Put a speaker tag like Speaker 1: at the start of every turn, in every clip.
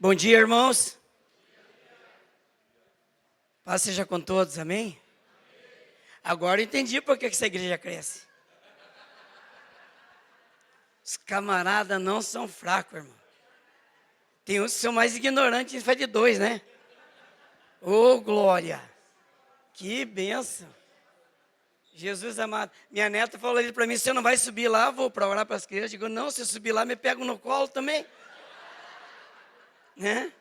Speaker 1: Bom dia, irmãos. Paz seja com todos, amém? Agora eu entendi por que essa igreja cresce. Os camaradas não são fracos, irmão. Tem uns que são mais ignorantes, e faz de dois, né? Ô, glória! Que benção! Jesus amado. Minha neta falou ali para mim, você não vai subir lá, vou para orar para as crianças. Eu digo, não, se eu subir lá, me pego no colo também. Né?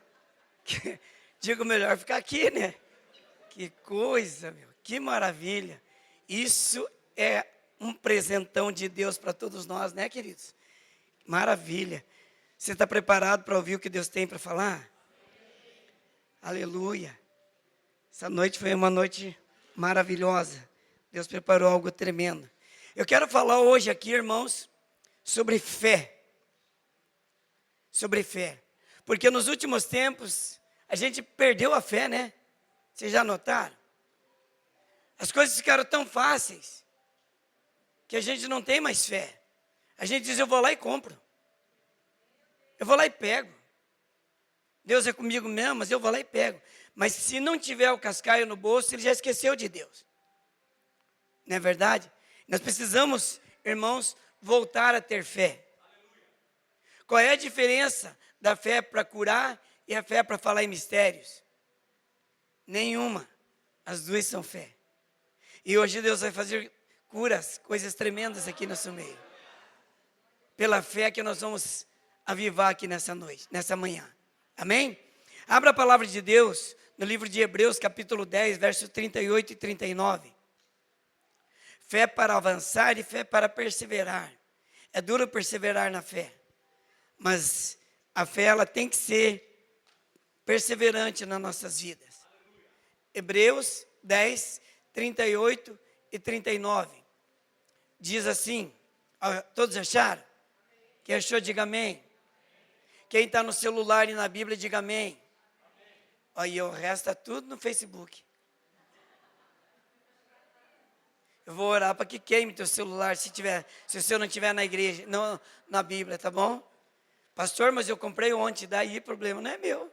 Speaker 1: Digo, melhor ficar aqui, né? Que coisa, meu, que maravilha. Isso é um presentão de Deus para todos nós, né, queridos? Maravilha. Você está preparado para ouvir o que Deus tem para falar? Aleluia. Essa noite foi uma noite maravilhosa. Deus preparou algo tremendo. Eu quero falar hoje aqui, irmãos, sobre fé. Sobre fé. Porque nos últimos tempos, a gente perdeu a fé, né? Vocês já notaram? As coisas ficaram tão fáceis que a gente não tem mais fé. A gente diz, eu vou lá e compro. Eu vou lá e pego. Deus é comigo mesmo, mas eu vou lá e pego. Mas se não tiver o cascaio no bolso, ele já esqueceu de Deus. Não é verdade? Nós precisamos, irmãos, voltar a ter fé. Qual é a diferença da fé para curar e a fé para falar em mistérios? Nenhuma. As duas são fé. E hoje Deus vai fazer curas, coisas tremendas aqui no nosso meio. Pela fé que nós vamos avivar aqui nessa noite, nessa manhã. Amém? Abra a palavra de Deus no livro de Hebreus, capítulo 10, versos 38 e 39. Fé para avançar e fé para perseverar. É duro perseverar na fé. Mas a fé, ela tem que ser perseverante nas nossas vidas. Hebreus 10, 38 e 39. Diz assim, todos acharam? Quem achou, diga amém. Quem está no celular e na Bíblia, diga amém. Aí o resto está tudo no Facebook. Eu vou orar para que queime teu celular se você não estiver na igreja, não na Bíblia, tá bom? Pastor, mas eu comprei ontem, daí o problema não é meu.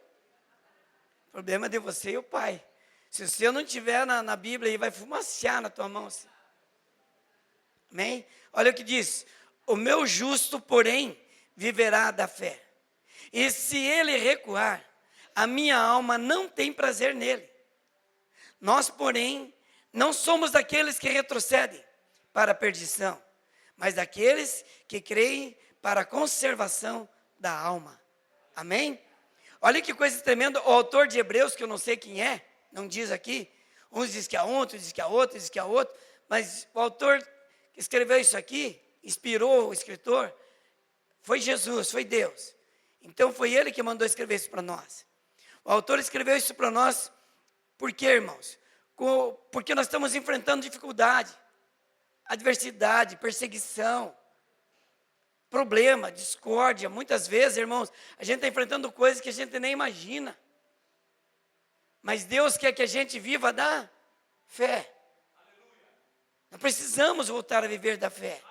Speaker 1: O problema é de você e o pai. Se você não estiver na Bíblia, aí vai fumaciar na tua mão. Assim. Amém? Olha o que diz. O meu justo, porém, viverá da fé. E se ele recuar, a minha alma não tem prazer nele. Nós, porém, não somos daqueles que retrocedem para a perdição, mas daqueles que creem para a conservação da alma. Amém? Olha que coisa tremenda. O autor de Hebreus, que eu não sei quem é, não diz aqui. Uns diz que é um, outros diz que é outro, diz que é outro. Mas o autor que escreveu isso aqui, inspirou o escritor, foi Jesus, foi Deus. Então foi ele que mandou escrever isso para nós. O autor escreveu isso para nós, por quê, irmãos? Porque nós estamos enfrentando dificuldade, adversidade, perseguição, problema, discórdia. Muitas vezes, irmãos, a gente está enfrentando coisas que a gente nem imagina. Mas Deus quer que a gente viva da fé. Nós precisamos voltar a viver da fé.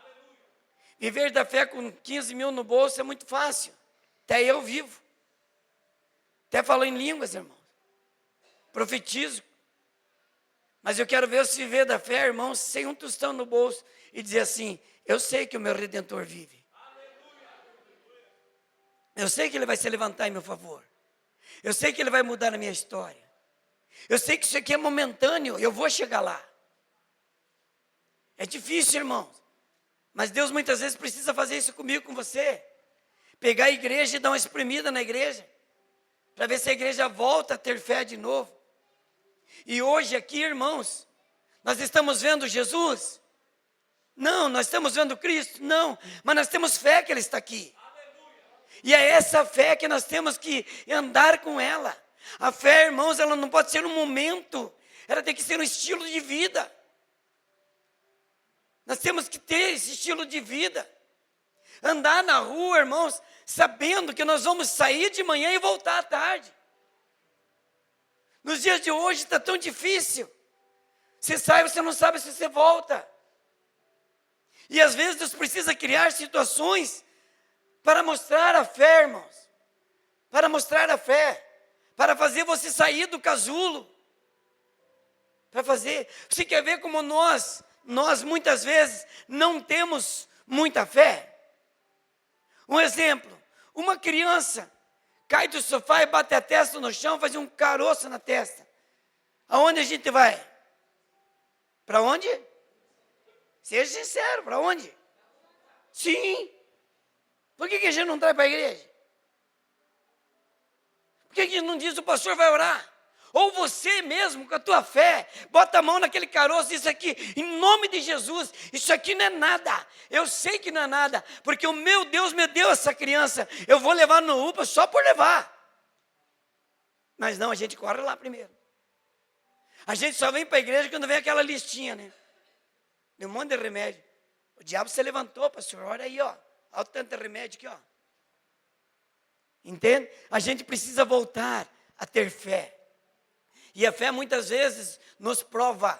Speaker 1: Viver da fé com 15 mil no bolso é muito fácil. Até eu vivo. Até falo em línguas, irmãos. Profetizo. Mas eu quero ver você viver da fé, irmãos, sem um tostão no bolso. E dizer assim, eu sei que o meu Redentor vive. Eu sei que Ele vai se levantar em meu favor. Eu sei que Ele vai mudar a minha história. Eu sei que isso aqui é momentâneo, eu vou chegar lá. É difícil, irmãos. Mas Deus muitas vezes precisa fazer isso comigo, com você. Pegar a igreja e dar uma espremida na igreja. Para ver se a igreja volta a ter fé de novo. E hoje aqui, irmãos, nós estamos vendo Jesus? Não. Nós estamos vendo Cristo? Não. Mas nós temos fé que Ele está aqui. E é essa fé que nós temos que andar com ela. A fé, irmãos, ela não pode ser um momento. Ela tem que ser um estilo de vida. Nós temos que ter esse estilo de vida. Andar na rua, irmãos, sabendo que nós vamos sair de manhã e voltar à tarde. Nos dias de hoje está tão difícil. Você sai, você não sabe se você volta. E às vezes Deus precisa criar situações para mostrar a fé, irmãos. para mostrar a fé, para fazer você sair do casulo, para fazer. Você quer ver como nós muitas vezes não temos muita fé? Um exemplo, uma criança cai do sofá e bate a testa no chão, faz um caroço na testa. Aonde a gente vai? Para onde? Seja sincero, para onde? Sim. Por que a gente não traz para a igreja? Por que a gente não diz o pastor vai orar? Ou você mesmo, com a tua fé, bota a mão naquele caroço, isso aqui, em nome de Jesus, isso aqui não é nada. Eu sei que não é nada, porque o meu Deus me deu essa criança, eu vou levar no UPA só por levar. Mas não, a gente corre lá primeiro. A gente só vem para a igreja quando vem aquela listinha, né? De um monte de remédio. O diabo se levantou, pastor, olha aí, ó. Olha o tanto de remédio aqui, ó. Entende? A gente precisa voltar a ter fé. E a fé muitas vezes nos prova.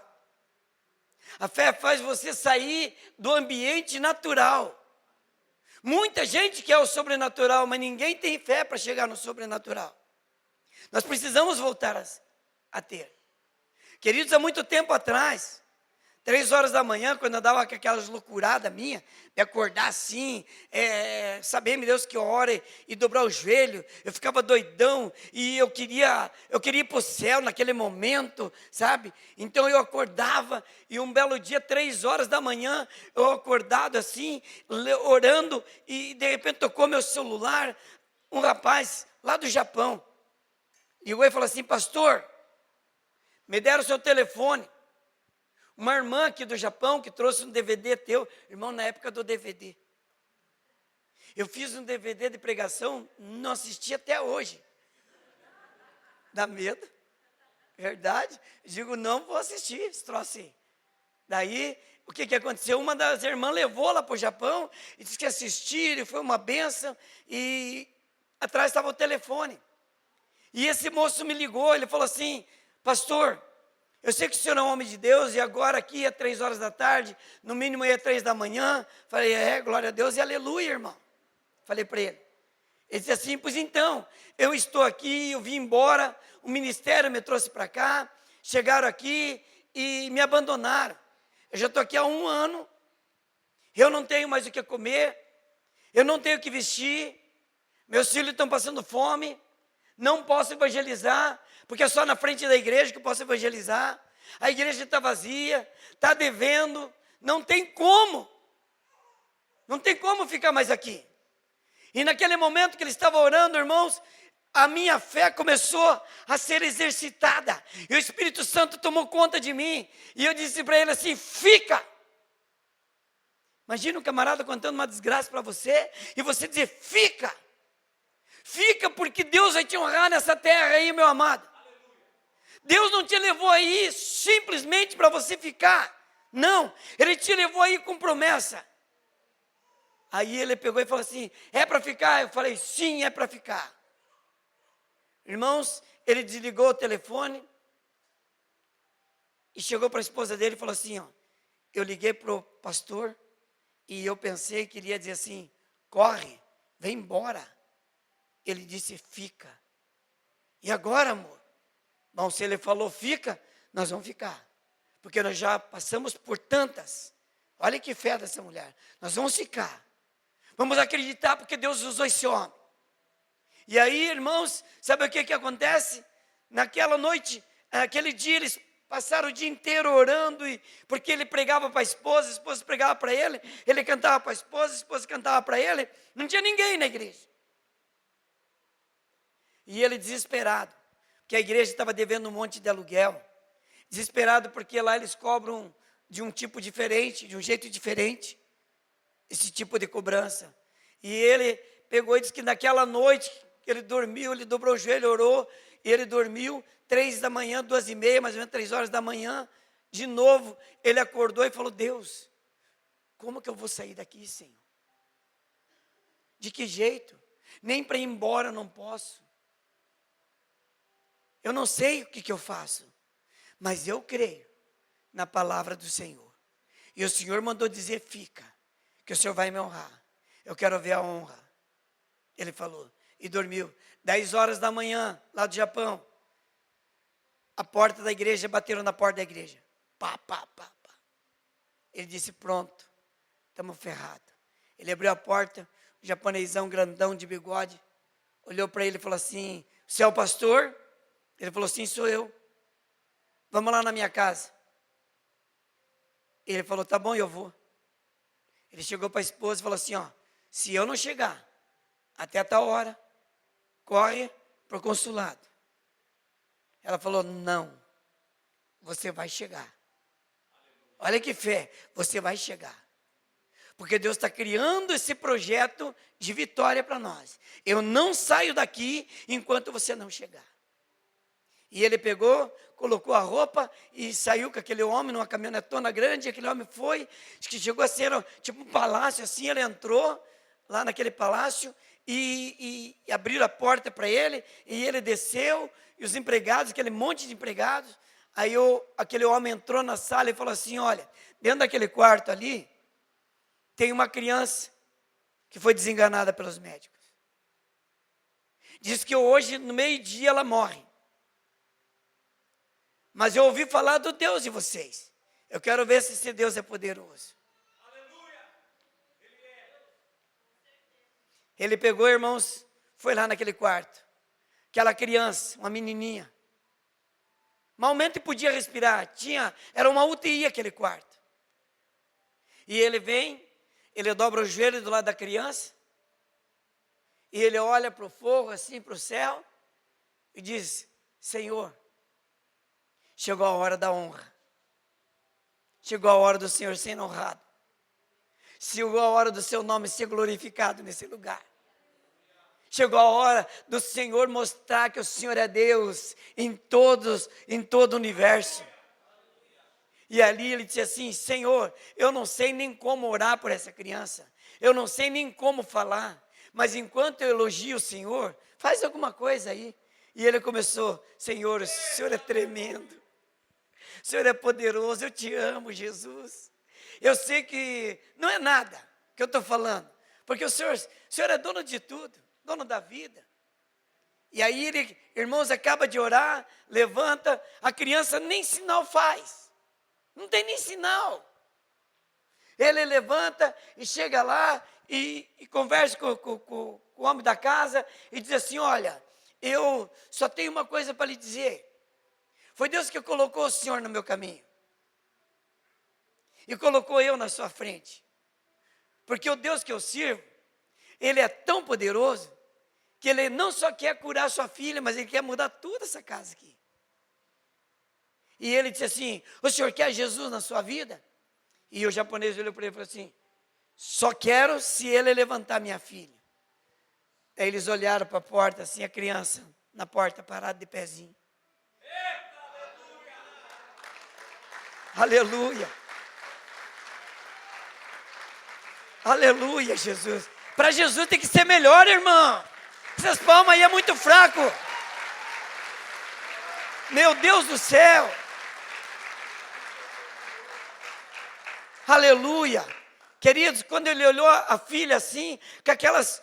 Speaker 1: A fé faz você sair do ambiente natural. Muita gente quer o sobrenatural, mas ninguém tem fé para chegar no sobrenatural. Nós precisamos voltar a ter. Queridos, há muito tempo atrás, 3 horas da manhã, quando eu dava com aquelas loucuradas minhas, de acordar assim, saber, meu Deus, que hora e dobrar o joelho, eu ficava doidão, e eu queria ir para o céu naquele momento, sabe? Então eu acordava, e um belo dia, 3 horas da manhã, eu acordado assim, orando, e de repente tocou meu celular, um rapaz lá do Japão, ligou e falou assim, pastor, me deram o seu telefone. Uma irmã aqui do Japão que trouxe um DVD teu, irmão, na época do DVD. Eu fiz um DVD de pregação, não assisti até hoje. Dá medo? Verdade? Digo, não vou assistir esse troço aí. Daí, o que aconteceu? Uma das irmãs levou lá para o Japão e disse que assistir, e foi uma benção, e atrás estava o telefone. E esse moço me ligou, ele falou assim, pastor, eu sei que o senhor é um homem de Deus, e agora aqui é 3 horas da tarde, no mínimo é 3 da manhã. Falei, glória a Deus e aleluia, irmão. Falei para ele. Ele disse assim, pois então, eu estou aqui, eu vim embora, o ministério me trouxe para cá, chegaram aqui e me abandonaram. Eu já estou aqui há 1 ano, eu não tenho mais o que comer, eu não tenho o que vestir, meus filhos estão passando fome, não posso evangelizar, porque é só na frente da igreja que eu posso evangelizar. A igreja está vazia, está devendo, não tem como ficar mais aqui. E naquele momento que ele estava orando, irmãos, a minha fé começou a ser exercitada, e o Espírito Santo tomou conta de mim, e eu disse para ele assim, fica. Imagina um camarada contando uma desgraça para você, e você dizer, fica. Fica porque Deus vai te honrar nessa terra aí, meu amado. Deus não te levou aí simplesmente para você ficar. Não, Ele te levou aí com promessa. Aí ele pegou e falou assim, é para ficar? Eu falei, sim, é para ficar. Irmãos, ele desligou o telefone e chegou para a esposa dele e falou assim, ó, eu liguei para o pastor e eu pensei que ele ia dizer assim, corre, vem embora. Ele disse, fica. E agora, amor? Bom, se ele falou fica, nós vamos ficar. Porque nós já passamos por tantas. Olha que fé dessa mulher. Nós vamos ficar. Vamos acreditar porque Deus usou esse homem. E aí, irmãos, sabe o que acontece? Naquela noite, aquele dia, eles passaram o dia inteiro orando, porque ele pregava para a esposa pregava para ele cantava para a esposa cantava para ele. Não tinha ninguém na igreja. E ele desesperado, porque a igreja estava devendo um monte de aluguel. Desesperado porque lá eles cobram de um tipo diferente, de um jeito diferente, esse tipo de cobrança. E ele pegou e disse que naquela noite que ele dormiu, ele dobrou o joelho, orou, e ele dormiu, 3 da manhã, 2h30, mais ou menos 3 horas da manhã, de novo, ele acordou e falou, Deus, como que eu vou sair daqui, Senhor? De que jeito? Nem para ir embora eu não posso. Eu não sei o que eu faço, mas eu creio na palavra do Senhor. E o Senhor mandou dizer, fica, que o Senhor vai me honrar. Eu quero ver a honra. Ele falou, e dormiu. 10 horas da manhã, lá do Japão, a porta da igreja, bateram na porta da igreja. Pá, pá, pá, pá. Ele disse, pronto, estamos ferrados. Ele abriu a porta, o japonesão grandão de bigode, olhou para ele e falou assim, você é o pastor? Ele falou, sim, sou eu. Vamos lá na minha casa. Ele falou, tá bom, eu vou. Ele chegou para a esposa e falou assim, ó, se eu não chegar até tal hora, corre para o consulado. Ela falou, não, você vai chegar. Olha que fé, você vai chegar. Porque Deus está criando esse projeto de vitória para nós. Eu não saio daqui enquanto você não chegar. E ele pegou, colocou a roupa e saiu com aquele homem numa caminhonetona grande. Aquele homem foi, acho que chegou a ser tipo um palácio assim. Ele entrou lá naquele palácio e abriram a porta para ele. E ele desceu, e os empregados, aquele monte de empregados. Aí aquele homem entrou na sala e falou assim, olha, dentro daquele quarto ali, tem uma criança que foi desenganada pelos médicos. Diz que hoje, no meio-dia, ela morre. Mas eu ouvi falar do Deus de vocês. Eu quero ver se esse Deus é poderoso. Aleluia! Ele pegou, irmãos, foi lá naquele quarto. Aquela criança, uma menininha. Malmente podia respirar. Era uma UTI aquele quarto. E ele vem, ele dobra o joelho do lado da criança. E ele olha para o fogo, assim, para o céu. E diz, Senhor, chegou a hora da honra. Chegou a hora do Senhor ser honrado. Chegou a hora do seu nome ser glorificado nesse lugar. Chegou a hora do Senhor mostrar que o Senhor é Deus em todo o universo. E ali ele disse assim, Senhor, eu não sei nem como orar por essa criança. Eu não sei nem como falar. Mas enquanto eu elogio o Senhor, faz alguma coisa aí. E ele começou, Senhor, o Senhor é tremendo. O Senhor é poderoso, eu te amo, Jesus. Eu sei que não é nada que eu estou falando. Porque o Senhor é dono de tudo, dono da vida. E aí ele, irmãos, acaba de orar, levanta, a criança nem sinal faz. Não tem nem sinal. Ele levanta e chega lá e conversa com o homem da casa e diz assim, olha, eu só tenho uma coisa para lhe dizer. Foi Deus que colocou o Senhor no meu caminho. E colocou eu na sua frente. Porque o Deus que eu sirvo, Ele é tão poderoso, que Ele não só quer curar sua filha, mas Ele quer mudar toda essa casa aqui. E ele disse assim, o senhor quer Jesus na sua vida? E o japonês olhou para ele e falou assim, só quero se ele levantar minha filha. Aí eles olharam para a porta, assim, a criança na porta, parada de pezinho. Aleluia. Aleluia, Jesus. Para Jesus tem que ser melhor, irmão. Essas palmas aí é muito fraco. Meu Deus do céu. Aleluia. Queridos, quando ele olhou a filha assim, com aquelas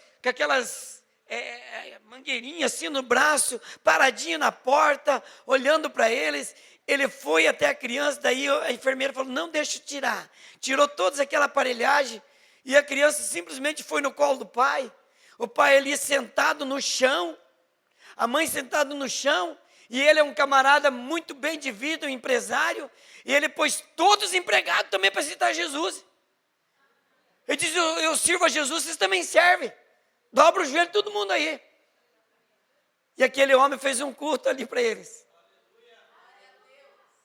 Speaker 1: mangueirinhas assim no braço, paradinha na porta, olhando para eles, ele foi até a criança, daí a enfermeira falou, não deixa eu tirar. Tirou toda aquela aparelhagem, e a criança simplesmente foi no colo do pai. O pai ali sentado no chão, a mãe sentada no chão, e ele é um camarada muito bem de vida, um empresário, e ele pôs todos os empregados também para citar Jesus. Ele diz, eu sirvo a Jesus, vocês também servem. Dobra o joelho todo mundo aí. E aquele homem fez um culto ali para eles.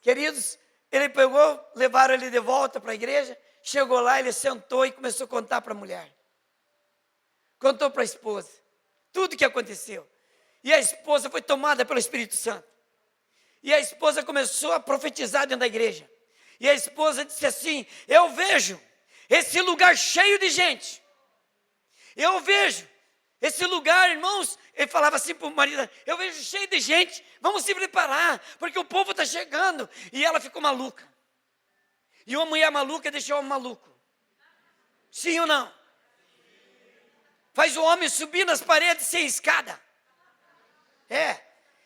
Speaker 1: Queridos, ele pegou, levaram ele de volta para a igreja, chegou lá, ele sentou e começou a contar para a mulher. Contou para a esposa, tudo o que aconteceu. E a esposa foi tomada pelo Espírito Santo. E a esposa começou a profetizar dentro da igreja. E a esposa disse assim, eu vejo esse lugar cheio de gente. Eu vejo esse lugar, irmãos, ele falava assim para o marido, eu vejo cheio de gente, vamos se preparar, porque o povo está chegando. E ela ficou maluca. E uma mulher maluca deixou um maluco. Sim ou não? faz o homem subir nas paredes sem escada.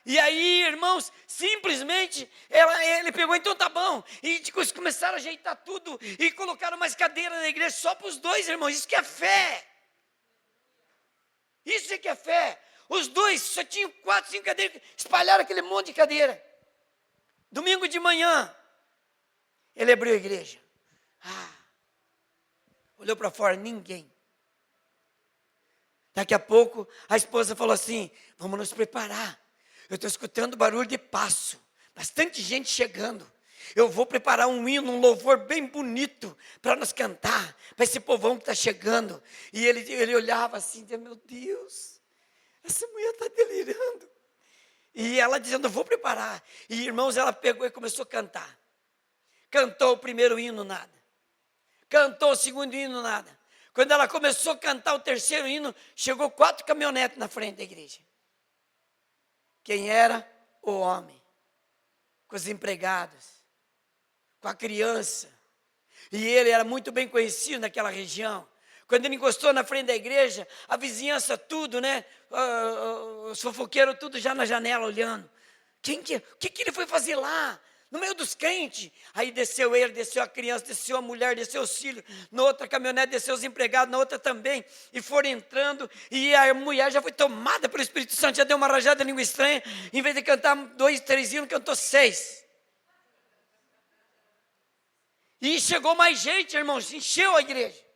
Speaker 1: E aí, irmãos, simplesmente, ele pegou, então tá bom. E começaram a ajeitar tudo. E colocaram mais cadeira na igreja só para os dois, irmãos. Isso que é fé. Isso é que é fé. Os dois só tinham 4, 5 cadeiras. Espalharam aquele monte de cadeira. Domingo de manhã, ele abriu a igreja. Olhou para fora, ninguém. Daqui a pouco, a esposa falou assim, vamos nos preparar. Eu estou escutando barulho de passo, bastante gente chegando. Eu vou preparar um hino, um louvor bem bonito para nós cantar, para esse povão que está chegando. E ele olhava assim, dizia, meu Deus, essa mulher está delirando. E ela dizendo, eu vou preparar. E irmãos, ela pegou e começou a cantar. Cantou o primeiro hino, nada. Cantou o segundo hino, nada. Quando ela começou a cantar o terceiro hino, chegou 4 caminhonetes na frente da igreja. Quem era? O homem, com os empregados, com a criança. E ele era muito bem conhecido naquela região. Quando ele encostou na frente da igreja, a vizinhança tudo, né? Os fofoqueiros tudo já na janela olhando. O que ele foi fazer lá? No meio dos crentes. Aí desceu ele, desceu a criança, desceu a mulher, desceu os filhos. Na outra caminhonete desceu os empregados, na outra também. E foram entrando. E a mulher já foi tomada pelo Espírito Santo. Já deu uma rajada de língua estranha. Em vez de cantar 2, 3 hinos, cantou 6. E chegou mais gente, irmãos. Encheu a igreja.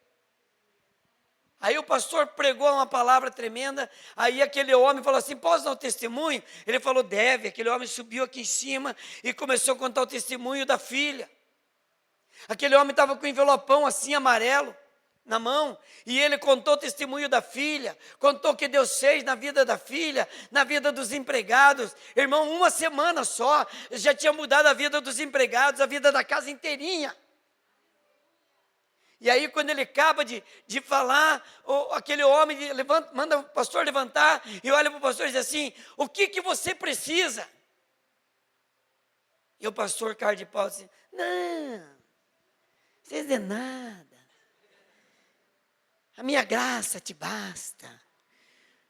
Speaker 1: Aí o pastor pregou uma palavra tremenda, aí aquele homem falou assim, posso dar um testemunho? Ele falou, deve. Aquele homem subiu aqui em cima e começou a contar o testemunho da filha. Aquele homem estava com um envelopão assim amarelo na mão, e ele contou o testemunho da filha, contou o que Deus fez na vida da filha, na vida dos empregados. Irmão, uma semana só, já tinha mudado a vida dos empregados, a vida da casa inteirinha. E aí, quando ele acaba de falar, aquele homem manda o pastor levantar e olha para o pastor e diz assim, o que você precisa? E o pastor, cara de pau, assim, não precisa de nada. A minha graça te basta.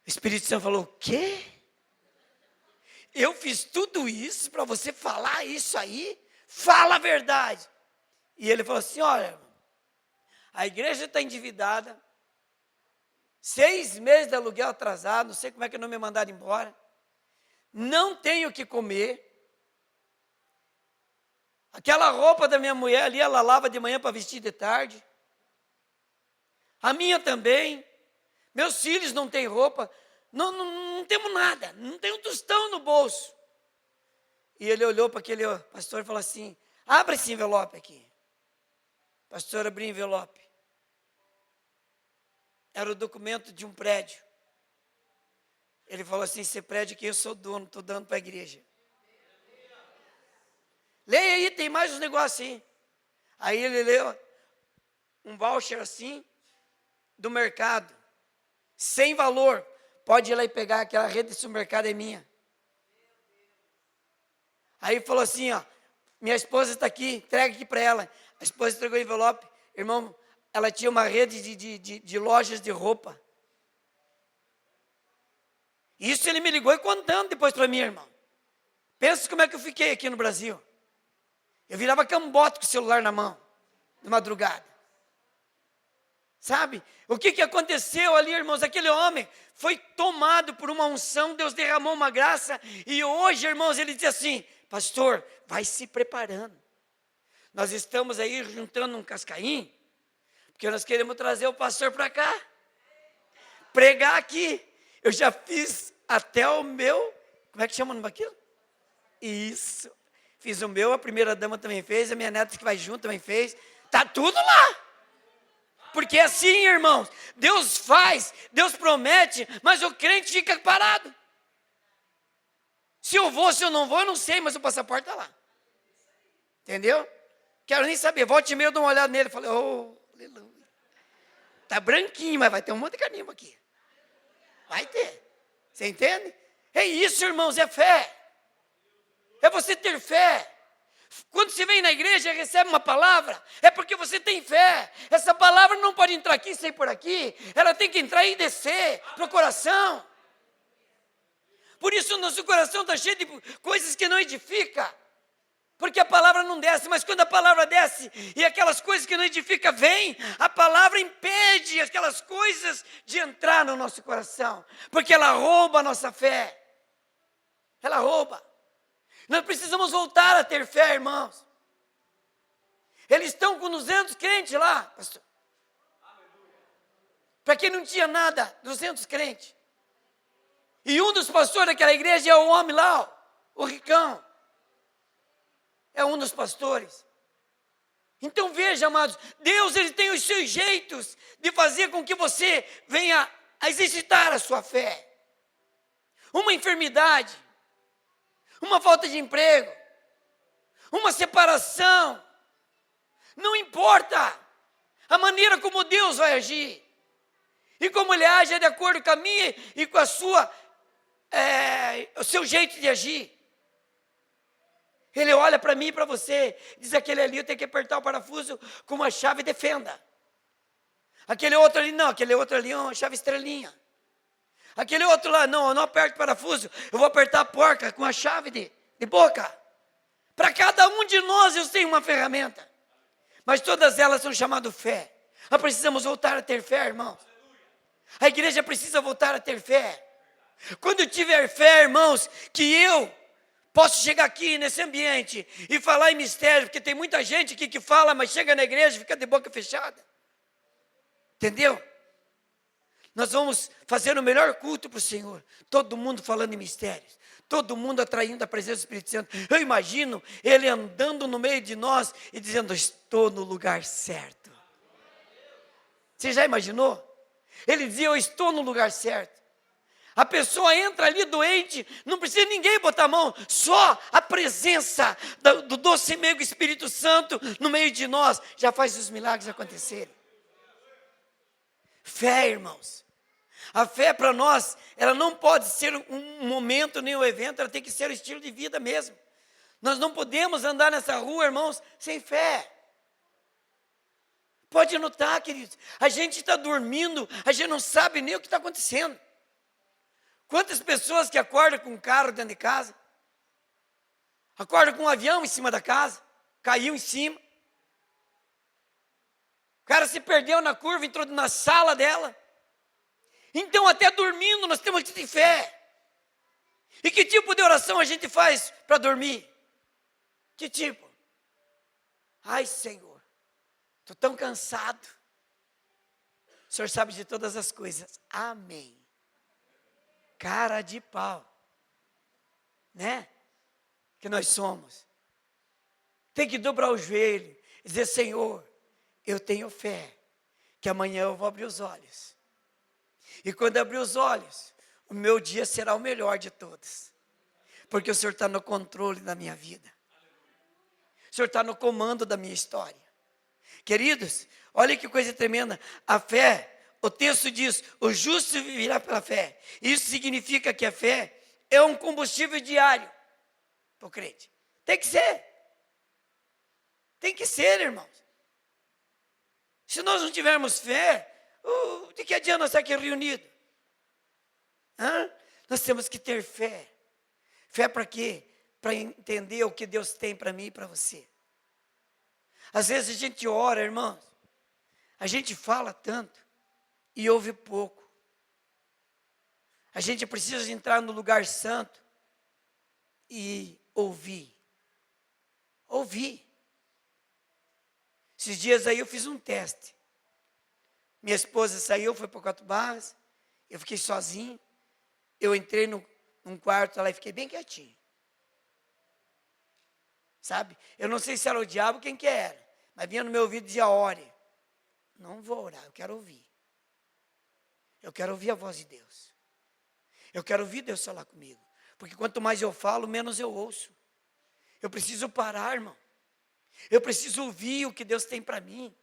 Speaker 1: O Espírito Santo falou, o quê? Eu fiz tudo isso para você falar isso aí? Fala a verdade. E ele falou assim, olha, a igreja está endividada, 6 meses de aluguel atrasado, não sei como é que não me mandaram embora, não tenho o que comer, aquela roupa da minha mulher ali, ela lava de manhã para vestir de tarde, a minha também, meus filhos não têm roupa, não temos nada, não tem um tostão no bolso. E ele olhou para aquele pastor e falou assim, abre esse envelope aqui. O pastor abriu o envelope. Era o documento de um prédio. Ele falou assim, esse prédio aqui eu sou dono, estou dando para a igreja. Leia aí, tem mais uns negócios aí. Aí ele leu um voucher assim, do mercado, sem valor. Pode ir lá e pegar, aquela rede de supermercado é minha. Aí falou assim, ó, minha esposa está aqui, entrega aqui para ela. A esposa entregou o envelope. Irmão, ela tinha uma rede de lojas de roupa. Isso ele me ligou e contando depois para mim, irmão. Pensa como é que eu fiquei aqui no Brasil. Eu virava cambote com o celular na mão, de madrugada. Sabe? O que aconteceu ali, irmãos? Aquele homem foi tomado por uma unção, Deus derramou uma graça. E hoje, irmãos, ele diz assim, pastor, vai se preparando. Nós estamos aí juntando um cascainho, porque nós queremos trazer o pastor para cá, pregar aqui. Eu já fiz até o meu, como é que chama aquilo? Isso, fiz o meu, a primeira dama também fez, a minha neta que vai junto também fez, está tudo lá. Porque assim, irmãos, Deus faz, Deus promete, mas o crente fica parado. Se eu vou, se eu não vou, eu não sei, mas o passaporte está lá. Entendeu? Quero nem saber, volte e meia, eu dou uma olhada nele, falei, aleluia. Está branquinho, mas vai ter um monte de carimbo aqui. Vai ter. Você entende? É isso, irmãos, é fé. É você ter fé. Quando você vem na igreja e recebe uma palavra, é porque você tem fé. Essa palavra não pode entrar aqui e sair por aqui. Ela tem que entrar e descer para o coração. Por isso o nosso coração está cheio de coisas que não edificam. Porque a palavra não desce, mas quando a palavra desce e aquelas coisas que não edificam vêm, a palavra impede aquelas coisas de entrar no nosso coração. Porque ela rouba a nossa fé. Ela rouba. Nós precisamos voltar a ter fé, irmãos. Eles estão com 200 crentes lá, pastor. Para quem não tinha nada, 200 crentes. E um dos pastores daquela igreja é o homem lá, ó, o ricão. É um dos pastores. Então veja, amados, Deus ele tem os seus jeitos de fazer com que você venha a exercitar a sua fé. Uma enfermidade, uma falta de emprego, uma separação, não importa a maneira como Deus vai agir, e como Ele age é de acordo com a minha e com a sua, o seu jeito de agir. Ele olha para mim e para você, diz: aquele ali eu tenho que apertar o parafuso com uma chave, defenda. Aquele outro ali não, aquele outro ali é uma chave estrelinha. Aquele outro lá, não, eu não aperto o parafuso, eu vou apertar a porca com a chave de boca. Para cada um de nós eu tenho uma ferramenta. Mas todas elas são chamadas fé. Nós precisamos voltar a ter fé, irmãos. A igreja precisa voltar a ter fé. Quando eu tiver fé, irmãos, que eu posso chegar aqui nesse ambiente e falar em mistério, porque tem muita gente aqui que fala, mas chega na igreja e fica de boca fechada. Entendeu? Nós vamos fazer o melhor culto para o Senhor. Todo mundo falando em mistérios. Todo mundo atraindo a presença do Espírito Santo. Eu imagino Ele andando no meio de nós e dizendo: estou no lugar certo. Você já imaginou? Ele dizia: eu estou no lugar certo. A pessoa entra ali doente, não precisa ninguém botar a mão, só a presença do doce e meigo Espírito Santo no meio de nós já faz os milagres acontecerem. Fé, irmãos. A fé para nós, ela não pode ser um momento nem um evento, ela tem que ser o estilo de vida mesmo. Nós não podemos andar nessa rua, irmãos, sem fé. Pode notar, queridos, a gente está dormindo, a gente não sabe nem o que está acontecendo. Quantas pessoas que acordam com um carro dentro de casa, acordam com um avião em cima da casa, caiu em cima. O cara se perdeu na curva, entrou na sala dela. Então, até dormindo, nós temos que ter fé. E que tipo de oração a gente faz para dormir? Que tipo? Ai, Senhor, estou tão cansado. O Senhor sabe de todas as coisas. Amém. Cara de pau. Né? Que nós somos. Tem que dobrar o joelho e dizer: Senhor, eu tenho fé que amanhã eu vou abrir os olhos. E quando abrir os olhos, o meu dia será o melhor de todos. Porque o Senhor está no controle da minha vida. O Senhor está no comando da minha história. Queridos, olha que coisa tremenda. A fé, o texto diz: o justo viverá pela fé. Isso significa que a fé é um combustível diário para o crente. Tem que ser. Tem que ser, irmãos. Se nós não tivermos fé, de que adianta nós estar aqui reunidos? Nós temos que ter fé. Fé para quê? Para entender o que Deus tem para mim e para você. Às vezes a gente ora, irmãos, a gente fala tanto e ouve pouco. A gente precisa entrar no lugar santo e ouvir. Ouvir. Esses dias aí eu fiz um teste. Minha esposa saiu, foi para o Quatro Barras, eu fiquei sozinho. Eu entrei num quarto lá e fiquei bem quietinho. Sabe? Eu não sei se era o diabo, quem que era. Mas vinha no meu ouvido e dizia: ore. Não vou orar, eu quero ouvir. Eu quero ouvir a voz de Deus. Eu quero ouvir Deus falar comigo. Porque quanto mais eu falo, menos eu ouço. Eu preciso parar, irmão. Eu preciso ouvir o que Deus tem para mim.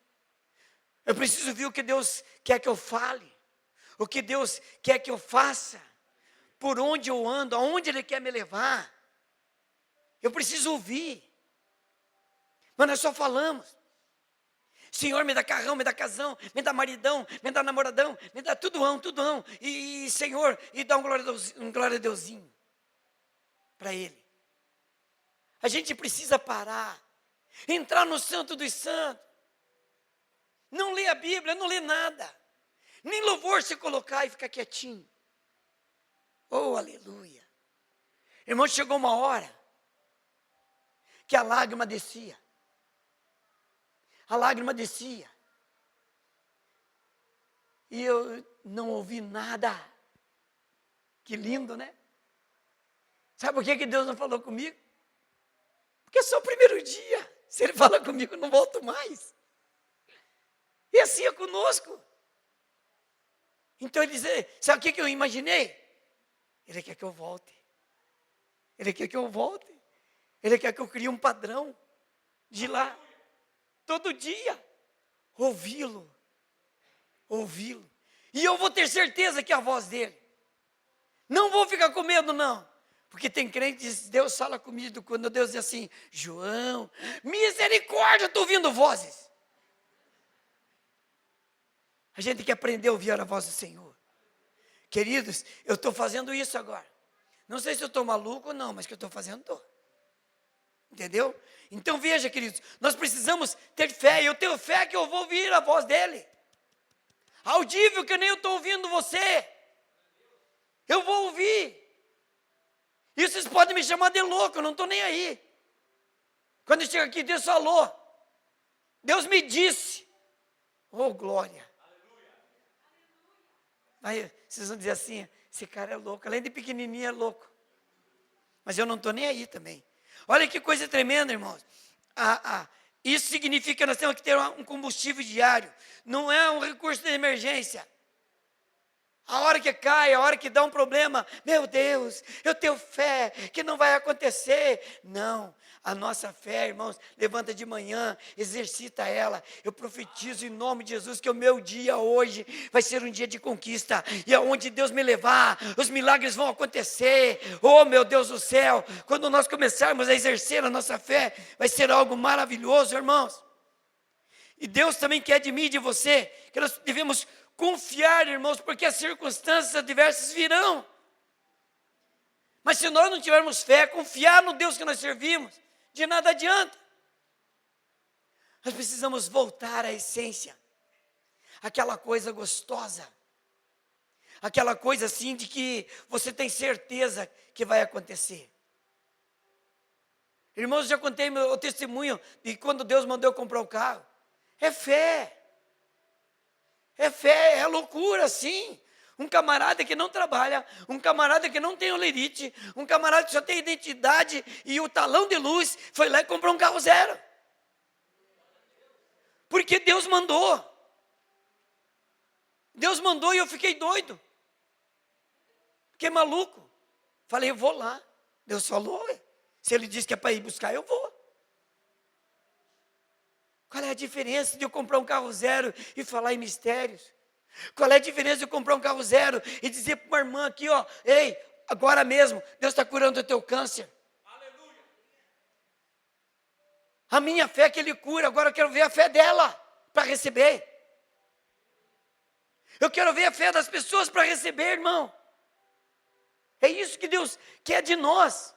Speaker 1: Eu preciso ouvir o que Deus quer que eu fale. O que Deus quer que eu faça. Por onde eu ando, aonde Ele quer me levar. Eu preciso ouvir. Mas nós só falamos. Senhor, me dá carrão, me dá casão, me dá maridão, me dá namoradão, me dá tudão. E Senhor, e dá um glória a Deusinho para Ele. A gente precisa parar, entrar no Santo dos Santos. Não lê a Bíblia, não lê nada. Nem louvor se colocar e ficar quietinho. Oh, aleluia. Irmão, chegou uma hora que a lágrima descia. A lágrima descia. E eu não ouvi nada. Que lindo, né? Sabe por que Deus não falou comigo? Porque é só o primeiro dia. Se Ele fala comigo, eu não volto mais. E assim é conosco. Então Ele diz, sabe o que eu imaginei? Ele quer que eu volte. Ele quer que eu volte. Ele quer que eu crie um padrão de lá. Todo dia. Ouvi-lo. E eu vou ter certeza que é a voz dele. Não vou ficar com medo, não. Porque tem crente que diz, Deus fala comigo. Quando Deus diz assim, João, misericórdia, estou ouvindo vozes. A gente tem que aprender a ouvir a voz do Senhor. Queridos, eu estou fazendo isso agora. Não sei se eu estou maluco ou não, mas que eu estou fazendo, estou. Entendeu? Então veja, queridos, nós precisamos ter fé. Eu tenho fé que eu vou ouvir a voz dele. Audível que nem eu estou ouvindo você. Eu vou ouvir. E vocês podem me chamar de louco, eu não estou nem aí. Quando eu chego aqui, Deus falou. Deus me disse. Oh, glória. Aí vocês vão dizer assim, esse cara é louco. Além de pequenininho é louco. Mas eu não estou nem aí também. Olha que coisa tremenda, irmãos. Isso significa que nós temos que ter um combustível diário. Não é um recurso de emergência. A hora que cai, a hora que dá um problema, meu Deus, eu tenho fé que não vai acontecer. Não, a nossa fé, irmãos, levanta de manhã, exercita ela. Eu profetizo em nome de Jesus que o meu dia hoje vai ser um dia de conquista. E aonde Deus me levar, os milagres vão acontecer. Oh, meu Deus do céu, quando nós começarmos a exercer a nossa fé, vai ser algo maravilhoso, irmãos. E Deus também quer de mim e de você, que nós devemos confiar, irmãos, porque as circunstâncias adversas virão. Mas se nós não tivermos fé, confiar no Deus que nós servimos, de nada adianta. Nós precisamos voltar à essência, aquela coisa gostosa, aquela coisa assim de que você tem certeza que vai acontecer. Irmãos, já contei meu testemunho de quando Deus mandou eu comprar o carro. É fé. É fé, é loucura, sim. Um camarada que não trabalha, um camarada que não tem olerite, um camarada que só tem identidade e o talão de luz, foi lá e comprou um carro zero. Porque Deus mandou. Deus mandou e eu fiquei doido. Fiquei maluco. Falei, eu vou lá. Deus falou, se Ele disse que é para ir buscar, eu vou. Qual é a diferença de eu comprar um carro zero e falar em mistérios? Qual é a diferença de eu comprar um carro zero e dizer para uma irmã aqui, ó, ei, agora mesmo, Deus está curando o teu câncer. Aleluia. A minha fé é que Ele cura, agora eu quero ver a fé dela para receber. Eu quero ver a fé das pessoas para receber, irmão. É isso que Deus quer de nós.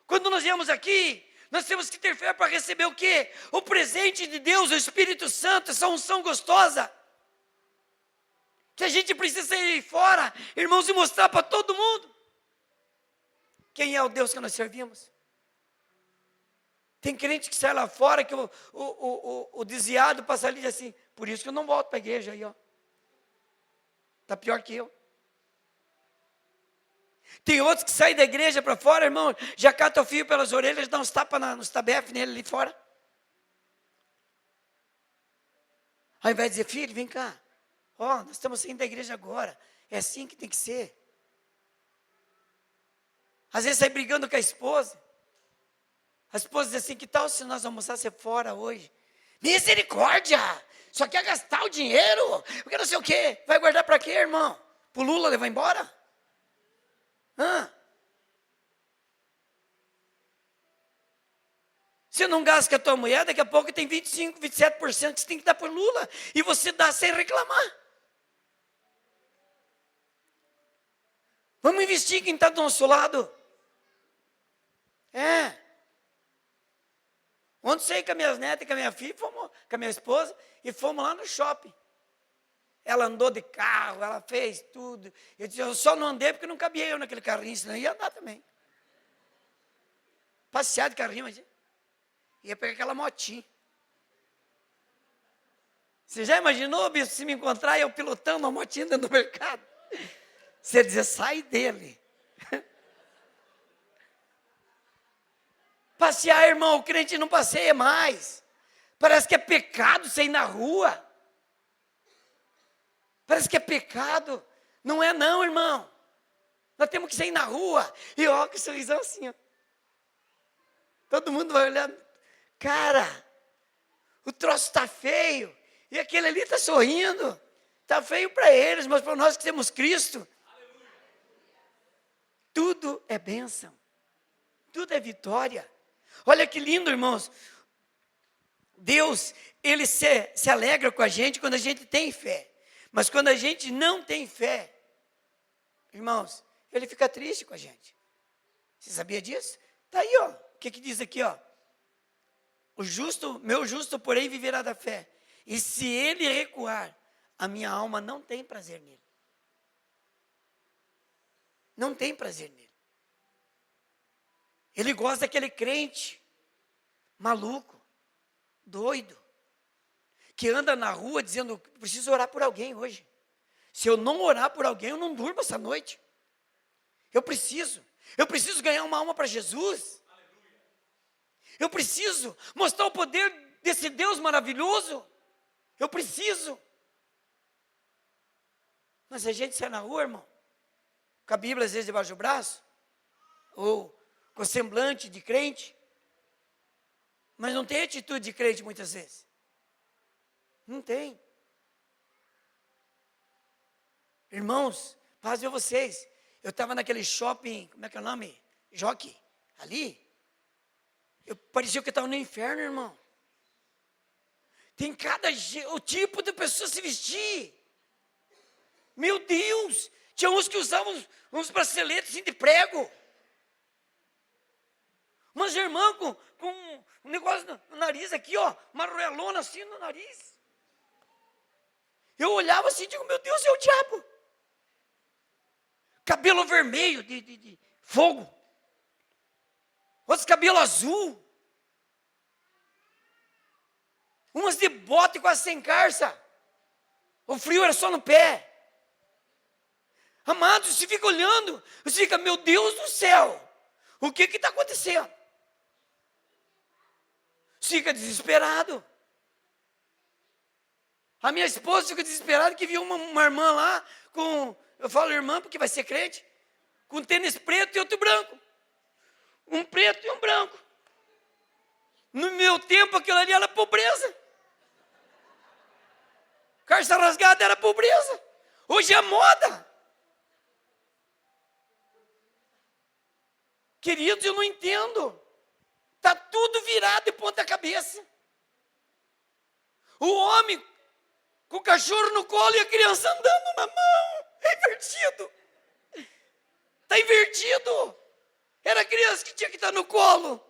Speaker 1: Quando nós viemos aqui, nós temos que ter fé para receber o quê? O presente de Deus, o Espírito Santo, essa unção gostosa. Que a gente precisa sair fora, irmãos, e mostrar para todo mundo. Quem é o Deus que nós servimos? Tem crente que sai lá fora, que o desviado passa ali e diz assim, por isso que eu não volto para a igreja aí, ó. Está pior que eu. Tem outros que saem da igreja para fora, irmão, já cata o fio pelas orelhas, dá uns tapas nos tabefes nele ali fora. Ao invés de dizer, filho, vem cá. Ó, nós estamos saindo da igreja agora. É assim que tem que ser. Às vezes sai brigando com a esposa. A esposa diz assim, que tal se nós almoçássemos fora hoje? Misericórdia! Só quer gastar o dinheiro? Porque não sei o quê. Vai guardar para quê, irmão? Para o Lula levar embora? Você não gasta com a tua mulher, daqui a pouco tem 25%, 27% que você tem que dar para o Lula. E você dá sem reclamar. Vamos investir quem está do nosso lado. Ontem saí com as minhas netas e com a minha filha, com a minha esposa, e fomos lá no shopping. Ela andou de carro, ela fez tudo. Eu disse, eu só não andei porque não cabia eu naquele carrinho, senão eu ia andar também. Passear de carrinho, mas ia pegar aquela motinha. Você já imaginou, bispo, se me encontrar eu pilotando uma motinha dentro do mercado? Você dizer, sai dele. Passear, irmão, o crente não passeia mais. Parece que é pecado você ir na rua. Parece que é pecado. Não é não, irmão. Nós temos que sair na rua. E ó, que sorrisão assim, ó. Todo mundo vai olhar. Cara, o troço está feio. E aquele ali está sorrindo. Está feio para eles, mas para nós que temos Cristo. Tudo é bênção. Tudo é vitória. Olha que lindo, irmãos. Deus, Ele se alegra com a gente quando a gente tem fé. Mas quando a gente não tem fé, irmãos, Ele fica triste com a gente. Você sabia disso? Está aí, ó. O que diz aqui, ó? O justo, meu justo, porém, viverá da fé. E se ele recuar, a minha alma não tem prazer nele. Não tem prazer nele. Ele gosta daquele crente maluco, doido, que anda na rua dizendo, preciso orar por alguém hoje. Se eu não orar por alguém, eu não durmo essa noite. Eu preciso ganhar uma alma para Jesus. Eu preciso mostrar o poder desse Deus maravilhoso. Eu preciso. Mas a gente sai na rua, irmão, com a Bíblia às vezes debaixo do braço, ou com semblante de crente, mas não tem atitude de crente muitas vezes. Não tem. Irmãos, paz ver vocês. Eu estava naquele shopping, como é que é o nome? Jockey, ali. Parecia que eu estava no inferno, irmão. Tem o tipo de pessoa se vestir. Meu Deus, tinha uns que usavam uns braceletes assim de prego. Umas irmãs com um negócio no nariz aqui, ó, uma roelona assim no nariz. Eu olhava assim e digo, meu Deus, é o diabo. Cabelo vermelho de fogo. Outros cabelo azul. Umas de bota e quase sem calça. O frio era só no pé. Amados, você fica olhando, você fica, meu Deus do céu, o que está acontecendo? Você fica desesperado. A minha esposa fica desesperada que viu uma irmã lá eu falo irmã porque vai ser crente, com tênis preto e outro branco. Um preto e um branco. No meu tempo aquilo ali era pobreza. Calça rasgada era pobreza. Hoje é moda. Queridos, eu não entendo. Está tudo virado de ponta cabeça. O homem com o cachorro no colo e a criança andando na mão. É invertido. Está invertido. Era a criança que tinha que estar no colo.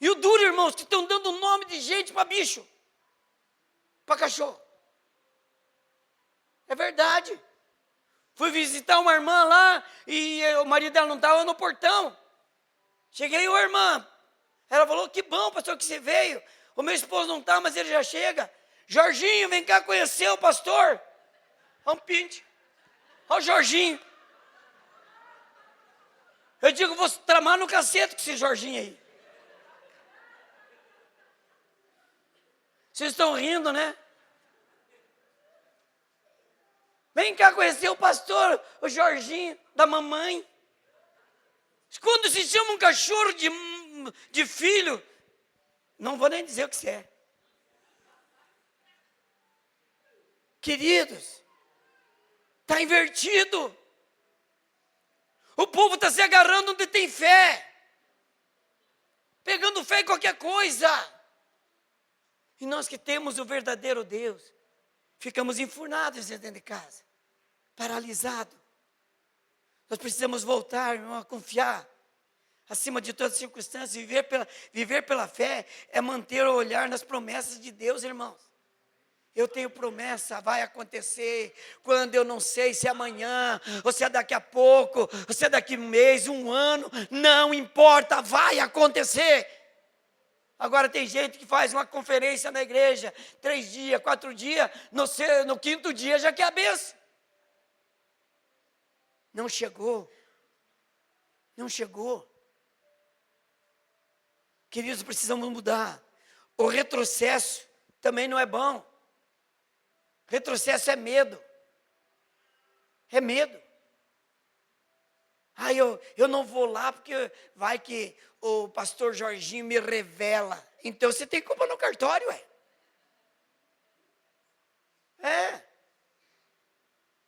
Speaker 1: E o duro, irmãos, que estão dando nome de gente para bicho. Para cachorro. É verdade. Fui visitar uma irmã lá e o marido dela não estava no portão. Cheguei, ô irmã. Ela falou, que bom, pastor, que você veio. O meu esposo não está, mas ele já chega. Jorginho, vem cá conhecer o pastor. Olha um pinte. Olha o Jorginho. Eu digo, vou tramar no cacete com esse Jorginho aí. Vocês estão rindo, né? Vem cá conhecer o pastor, o Jorginho, da mamãe. Quando se chama um cachorro de filho, não vou nem dizer o que você é. Queridos, está invertido. O povo está se agarrando onde tem fé. Pegando fé em qualquer coisa. E nós que temos o verdadeiro Deus, ficamos enfurnados dentro de casa. Paralisados. Nós precisamos voltar, irmão, a confiar. Acima de todas as circunstâncias, viver pela fé é manter o olhar nas promessas de Deus, irmãos. Eu tenho promessa, vai acontecer, quando eu não sei se é amanhã, ou se é daqui a pouco, ou se é daqui a um mês, um ano, não importa, vai acontecer. Agora tem gente que faz uma conferência na igreja, 3 dias, 4 dias, no 5º dia já quer a bênção. Não chegou. Não chegou. Queridos, precisamos mudar. O retrocesso também não é bom. Retrocesso é medo. É medo. Eu não vou lá porque vai que o pastor Jorginho me revela. Então você tem culpa no cartório, É.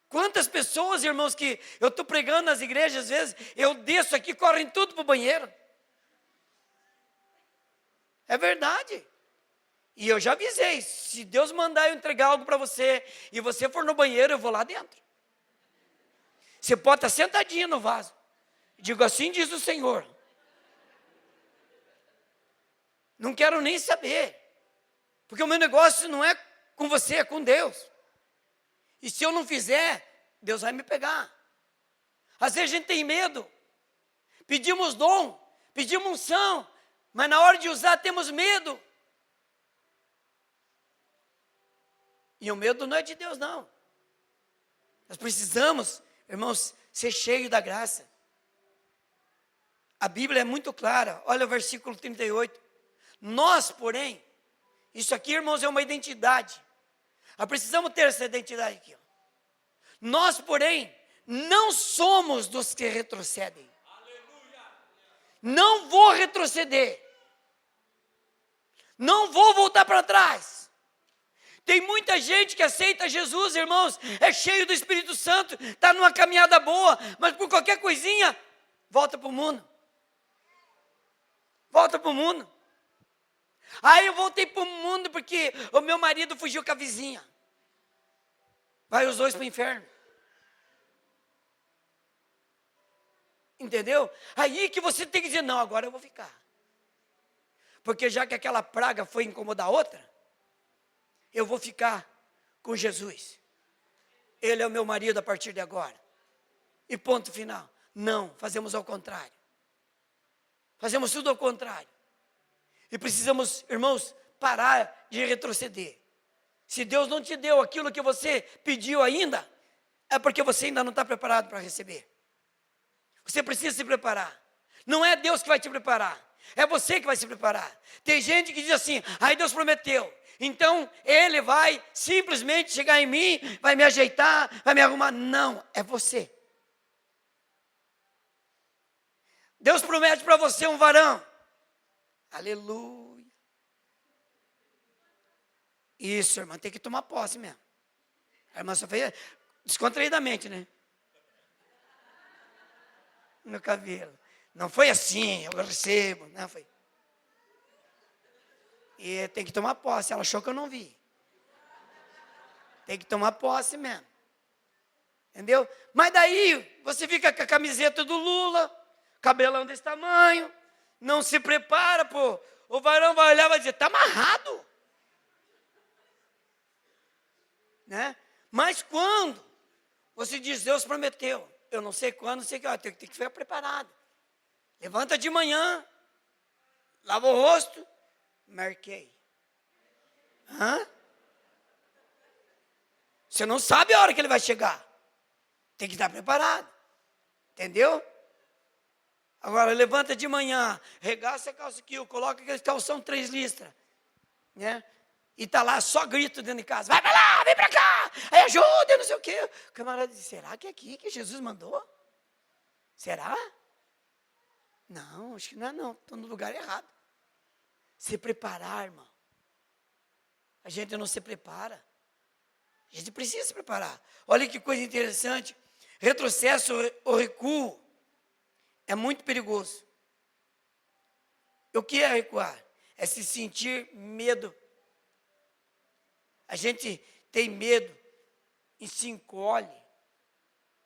Speaker 1: Quantas pessoas, irmãos, que eu estou pregando nas igrejas, às vezes, eu desço aqui, correm tudo para o banheiro. É verdade. E eu já avisei, se Deus mandar eu entregar algo para você, e você for no banheiro, eu vou lá dentro. Você pode estar sentadinho no vaso. Digo, assim diz o Senhor. Não quero nem saber. Porque o meu negócio não é com você, é com Deus. E se eu não fizer, Deus vai me pegar. Às vezes a gente tem medo. Pedimos dom, pedimos unção, mas na hora de usar temos medo. E o medo não é de Deus, não. Nós precisamos, irmãos, ser cheios da graça. A Bíblia é muito clara. Olha o versículo 38. Nós, porém, isso aqui, irmãos, é uma identidade. Nós precisamos ter essa identidade aqui. Nós, porém, não somos dos que retrocedem. Não vou retroceder. Não vou voltar para trás. Tem muita gente que aceita Jesus, irmãos, é cheio do Espírito Santo, está numa caminhada boa, mas por qualquer coisinha, volta para o mundo. Volta para o mundo. Aí eu voltei para o mundo porque o meu marido fugiu com a vizinha. Vai os dois para o inferno. Entendeu? Aí que você tem que dizer, não, agora eu vou ficar. Porque já que aquela praga foi incomodar a outra, eu vou ficar com Jesus. Ele é o meu marido a partir de agora. E ponto final. Não, fazemos ao contrário. Fazemos tudo ao contrário. E precisamos, irmãos, parar de retroceder. Se Deus não te deu aquilo que você pediu ainda, é porque você ainda não está preparado para receber. Você precisa se preparar. Não é Deus que vai te preparar. É você que vai se preparar. Tem gente que diz assim, aí Deus prometeu. Então Ele vai simplesmente chegar em mim, vai me ajeitar, vai me arrumar. Não, é você. Deus promete para você um varão. Aleluia. Isso, irmã, tem que tomar posse mesmo. A irmã só fez descontraídamente, né? No cabelo. Não foi assim, eu recebo. Não foi. E tem que tomar posse. Ela achou que eu não vi. Tem que tomar posse mesmo. Entendeu? Mas daí você fica com a camiseta do Lula, cabelão desse tamanho, não se prepara, pô. O varão vai olhar e vai dizer, está amarrado. Né? Mas quando você diz, Deus prometeu, eu não sei quando, não sei que, tem que ficar preparado. Levanta de manhã, lava o rosto, marquei. Hã? Você não sabe a hora que ele vai chegar. Tem que estar preparado. Entendeu? Agora, levanta de manhã, regaça a calça aqui, coloca aquele calção 3 listras. Né? E está lá só grito dentro de casa. Vai para lá, vem para cá, aí ajuda, não sei o quê. O camarada diz, será que é aqui que Jesus mandou? Será? Não, acho que não é não. Estou no lugar errado. Se preparar, irmão. A gente não se prepara. A gente precisa se preparar. Olha que coisa interessante. Retrocesso ou recuo É muito perigoso. O que é recuar? É se sentir medo. A gente tem medo e se encolhe.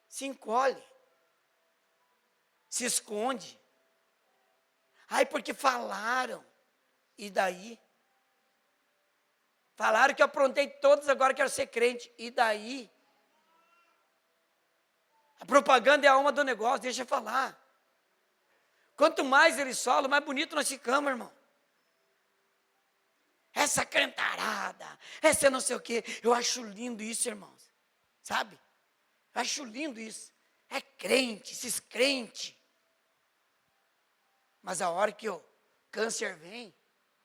Speaker 1: Se encolhe. Se esconde. Ai, porque falaram. E daí? Falaram que eu aprontei todos, agora quero ser crente. E daí? A propaganda é a alma do negócio, deixa eu falar. Quanto mais eles falam, mais bonito nós ficamos, irmão. Essa cantarada, essa não sei o quê. Eu acho lindo isso, irmãos. Sabe? Eu acho lindo isso. É crente, esses crentes. Mas a hora que o câncer vem,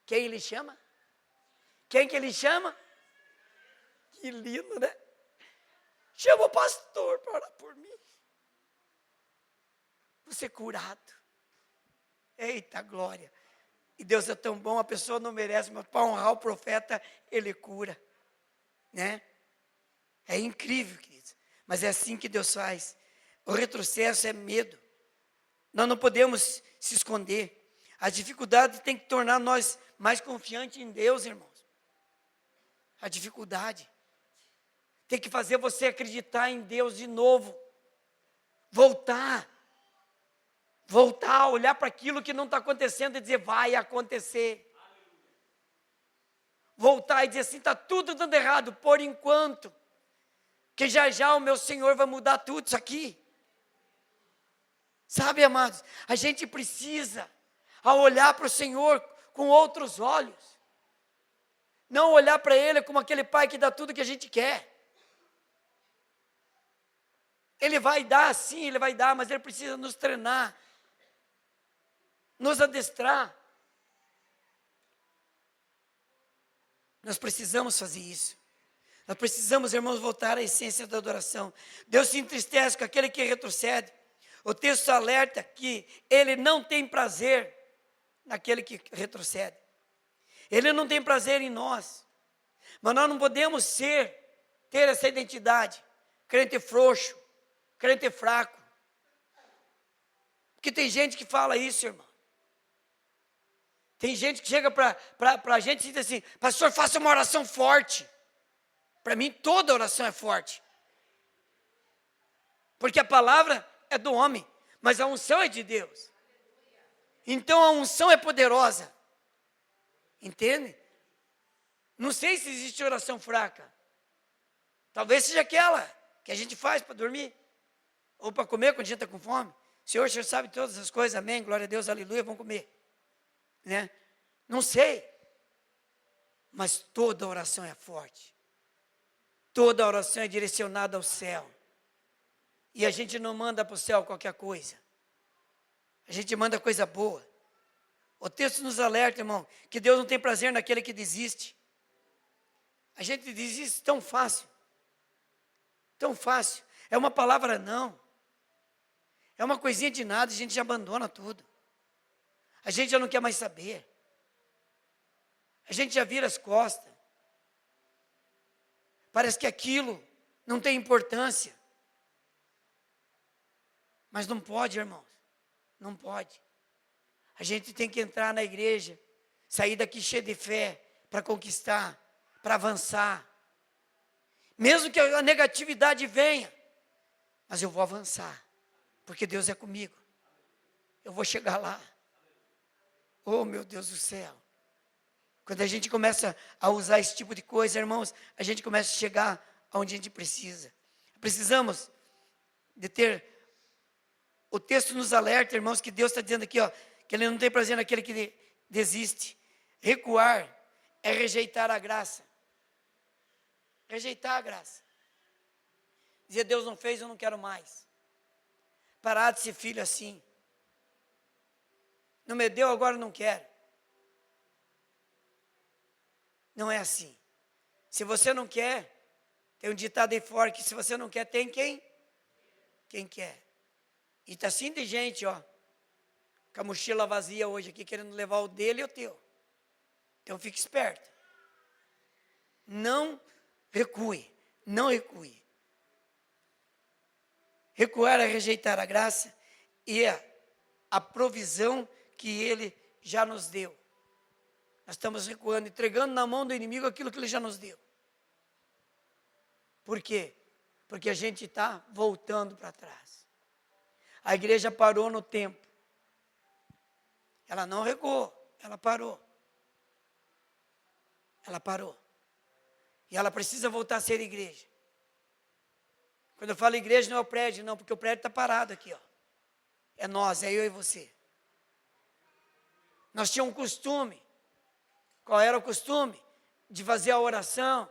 Speaker 1: quem ele chama? Quem que ele chama? Que lindo, né? Chama o pastor para orar por mim. Vou ser curado. Eita glória. E Deus é tão bom, a pessoa não merece, mas para honrar o profeta, ele cura. Né? É incrível, queridos. Mas é assim que Deus faz. O retrocesso é medo. Nós não podemos se esconder. A dificuldade tem que tornar nós mais confiantes em Deus, irmãos. A dificuldade tem que fazer você acreditar em Deus de novo. Voltar a olhar para aquilo que não está acontecendo e dizer, vai acontecer. Voltar e dizer assim, está tudo dando errado, por enquanto. Que já o meu Senhor vai mudar tudo isso aqui. Sabe, amados, a gente precisa, ao olhar para o Senhor com outros olhos, não olhar para Ele como aquele pai que dá tudo que a gente quer. Ele vai dar, sim, Ele vai dar, mas Ele precisa nos treinar, nos adestrar. Nós precisamos fazer isso. Nós precisamos, irmãos, voltar à essência da adoração. Deus se entristece com aquele que retrocede. O texto alerta que Ele não tem prazer naquele que retrocede. Ele não tem prazer em nós. Mas nós não podemos ter essa identidade. Crente frouxo, crente fraco. Porque tem gente que fala isso, irmão. Tem gente que chega para a gente e diz assim, pastor, faça uma oração forte. Para mim, toda oração é forte. Porque a palavra é do homem, mas a unção é de Deus. Então a unção é poderosa. Entende? Não sei se existe oração fraca. Talvez seja aquela que a gente faz para dormir. Ou para comer quando a gente está com fome. Senhor, o Senhor sabe todas as coisas, amém, glória a Deus, aleluia, vamos comer. Né? Não sei. Mas toda oração é forte. Toda oração é direcionada ao céu. E a gente não manda para o céu qualquer coisa. A gente manda coisa boa. O texto nos alerta, irmão, que Deus não tem prazer naquele que desiste. A gente desiste tão fácil. Tão fácil. É uma palavra não. É uma coisinha de nada, a gente já abandona tudo. A gente já não quer mais saber. A gente já vira as costas. Parece que aquilo não tem importância. Mas não pode, irmãos. Não pode. A gente tem que entrar na igreja, sair daqui cheio de fé, para conquistar, para avançar. Mesmo que a negatividade venha, mas eu vou avançar, porque Deus é comigo. Eu vou chegar lá. Oh, meu Deus do céu. Quando a gente começa a usar esse tipo de coisa, irmãos, a gente começa a chegar aonde a gente precisa. Precisamos de ter... O texto nos alerta, irmãos, que Deus está dizendo aqui, ó, que Ele não tem prazer naquele que desiste. Recuar é rejeitar a graça. Rejeitar a graça. Dizer, Deus não fez, eu não quero mais. Parar de ser filho assim. Não me deu, agora não quero. Não é assim. Se você não quer, tem um ditado aí fora que se você não quer, tem quem? Quem quer. E está assim de gente, ó, com a mochila vazia hoje aqui, querendo levar o dele e o teu. Então fique esperto. Não recue, não recue. Recuar é rejeitar a graça e a provisão que Ele já nos deu. Nós estamos recuando, entregando na mão do inimigo aquilo que Ele já nos deu. Por quê? Porque a gente está voltando para trás. A igreja parou no tempo. Ela não recuou, ela parou. Ela parou. E ela precisa voltar a ser igreja. Quando eu falo igreja, não é o prédio, não, porque o prédio está parado aqui, ó. É nós, é eu e você. Nós tínhamos um costume. Qual era o costume? De fazer a oração,